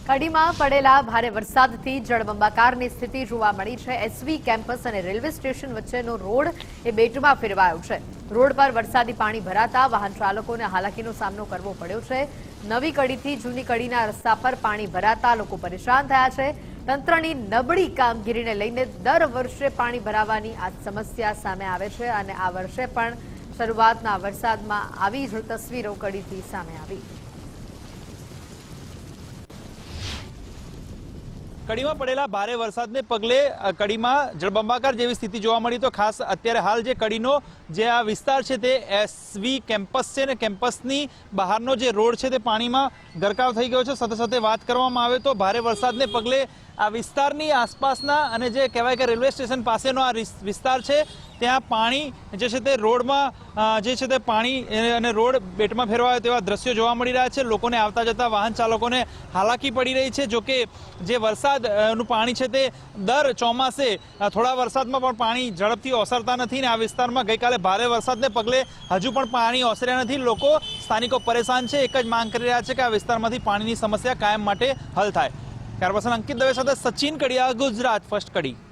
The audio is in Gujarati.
કડીમાં પડેલા ભારે વરસાદથી જળબંબાકારની સ્થિતિ જોવા મળી છે। એસવી કેમ્પસ અને રેલવે સ્ટેશન વચ્ચેનો રોડ એ બેટમાં ફેરવાયો છે। રોડ પર વરસાદી પાણી ભરાતા વાહન ચાલકોને હાલાકીનો સામનો કરવો પડ્યો છે। નવી કડીથી જૂની કડીના રસ્તા પર પાણી ભરાતા લોકો પરેશાન થયા છે। તંત્રની નબળી કામગીરીને લઈને દર વર્ષે પાણી ભરાવાની આ સમસ્યા સામે આવે છે અને આ વર્ષે પણ શરૂઆતના વરસાદમાં આવી જ તસવીરો કડીથી સામે આવી। કડીમાં પડેલા ભારે વરસાદને પગલે કડીમાં જળબંબાકાર જેવી સ્થિતિ જોવા મળી। તો ખાસ અત્યારે હાલ જે કડીનો જે આ વિસ્તાર છે તે એસવી કેમ્પસ છે ને કેમ્પસની બહારનો જે રોડ છે તે પાણીમાં ગરકાવ થઈ ગયો છે। સાથે સાથે વાત કરવામાં આવે તો ભારે વરસાદને પગલે આ વિસ્તારની આસપાસના અને જે કહેવાય કે રેલવે સ્ટેશન પાસેનો આ વિસ્તાર છે ત્યાં પાણી જે છે તે રોડમાં જે છે તે પાણી અને રોડ બેટમાં ફેરવાયો તેવા દ્રશ્યો જોવા મળી રહ્યા છે। લોકોને આવતા જતા વાહન ચાલકોને હાલાકી પડી રહી છે। જોકે જે વરસાદનું પાણી છે તે દર ચોમાસે થોડા વરસાદમાં પણ પાણી ઝડપથી ઓસરતા નથી ને આ વિસ્તારમાં ગઈકાલે ભારે વરસાદને પગલે હજુ પણ પાણી ઓસર્યા નથી। લોકો સ્થાનિકો પરેશાન છે। એક જ માંગ કરી રહ્યા છે કે આ વિસ્તારમાંથી પાણીની સમસ્યા કાયમ માટે હલ થાય। કેમેરા પર્સન અંકિત દવે સાથે સચિન કડિયા, ગુજરાત ફર્સ્ટ કડી।